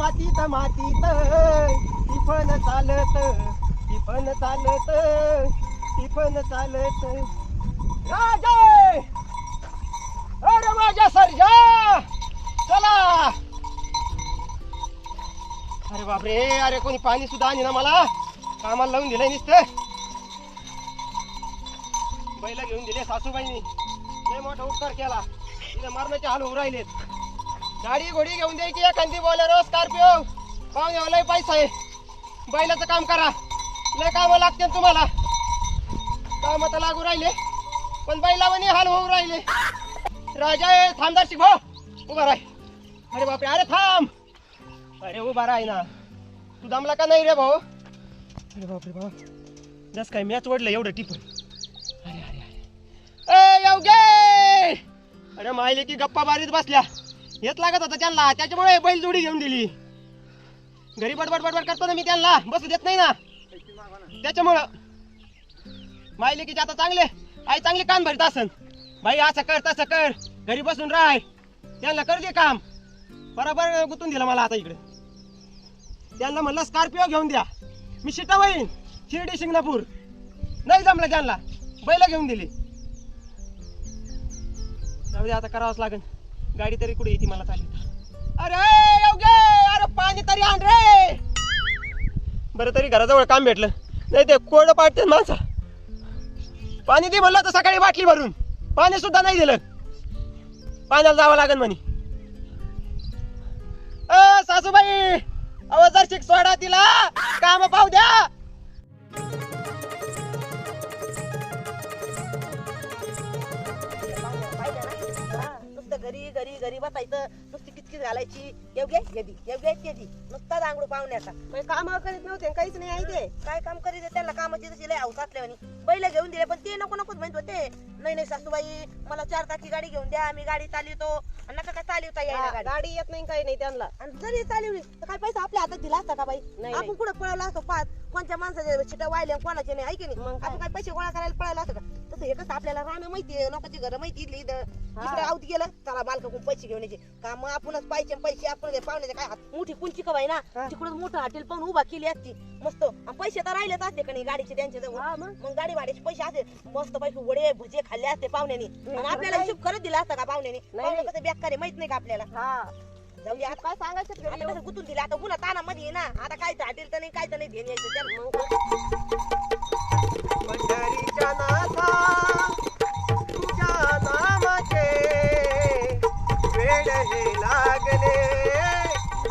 मातीत मातीत टिफन चालत टिफन चालत टिफन चालत राजे अरे माझ्या सर्जा चला. अरे बापरे अरे कोणी पाणी सुद्धा आणि ना मला कामाला लावून दिलंय नुसतं. बैला घेऊन दिले सासूबाईंनी लय मोठा उपकार केला. तिथे मरणाचे हाल होऊ राहिलेत. गाडी घोडी घेऊन द्यायची एखादी बोलेरो स्कॉर्पिओ पाहुणे लय पैसा आहे. बैलाचं काम करा लय कामं लागते तुम्हाला. काम तर लागू राहिले पण बैलावानी हाल होऊ राहिले. राजा थांबदार शिक भाऊ उभा राह. अरे बापरे अरे थांब अरे उभा राह ना. तू दमला का नाही रे भाऊ. अरे बापरे भाऊ जस काय मॅच ओढलं एवढं टिपून. अरे अरे अरे ए येवगे अरे मायले की गप्पा बारीत बसल्या. येत लागत होता त्यांना त्याच्यामुळे बैल जोडी घेऊन दिली. घरी बडबड बडबड करतो ना मी त्यांना बसू देत नाही ना त्याच्यामुळं. मायले की आता चांगले आई चांगले कान भरत असन. भाई असं कर तसं कर घरी बसून राह त्यांना कर दे काम. बरोबर गुंतून दिलं मला आता इकडे. त्यांना म्हणलं स्कॉर्पिओ घेऊन द्या मी शिटा होईन शिर्डी शिंगणापूर. नाही जमलं त्यांना बैल घेऊन दिली. जाऊ दे आता करावंच लागेल. गाडी तरी कुठे येते मला चालली. अरे येवगे अरे पाणी तरी आण रे. बरं तरी घराजवळ काम भेटलं नाही ते कोरडं पाडते माणसा. पाणी दे म्हणलं तर सकाळी बाटली भरून पाणी सुद्धा नाही दिलं. पाण्याला जावं लागेल म्हणे. सासूबाई अहो जर शिक सोडा तिला काम पाहू द्या. घरी घरी घरी बसायचं नुसती किचकीच घालायची. येवगे येदी येवगे तेदी नुसता दांगडू पाहुण्याचा. काम करीत नव्हते काहीच नाही आहे ते. काय काम करीत त्यांना कामाची तशी लय हौस असल्यावानी. बैल घेऊन दिले पण ते नको नकोच म्हणत होते. नाही नाही सासूबाई मला 4 चाकी गाडी घेऊन द्या मी गाडी चालवतो. नका काय चालवता यायला गाडी येत नाही काही नाही त्यांना. आणि जरी चालवली तर काय पैसा आपल्या हातात दिला असता का बाई. आपण कुठं पळायला असतो पाच कोणत्या माणसाच्या चिटा वाहिल्या कोणाचे नाही ऐकी नाही. आपण काय पैसे गोळा करायला पळायला असतो का. तसं हे कसं आपल्याला राहणं माहितीये लोकांची घरं माहिती इथली इकडे आऊत गेलं चला बालकाकडून पैसे घेऊन यायचे काम आपणच पाहिजे. पैसे आपण पाहुण्याचे काय हात मोठी कुंची कवाय ना तिकडून मोठं हॉटेल पाहून उभा केली असती मस्त. पैसे तर राहिलेच असते का नाही गाडीचे त्यांच्या जवळ. मग गाडी भाड्याचे पैसे असते मस्त पैसे वडे भजे खाल्ले असते पाहुण्याने. आणि आपल्याला हिशोब खरंच दिला असता का पाहुण्याने. पाहुणे कसं बेकार माहित नाही का आपल्याला. जाऊ दे आता काय सांगायचं गुतून दिले आता पुन्हा तानामध्ये ना. आता काय हॉटेल तर नाही काय तर नाही घेऊन यायचं.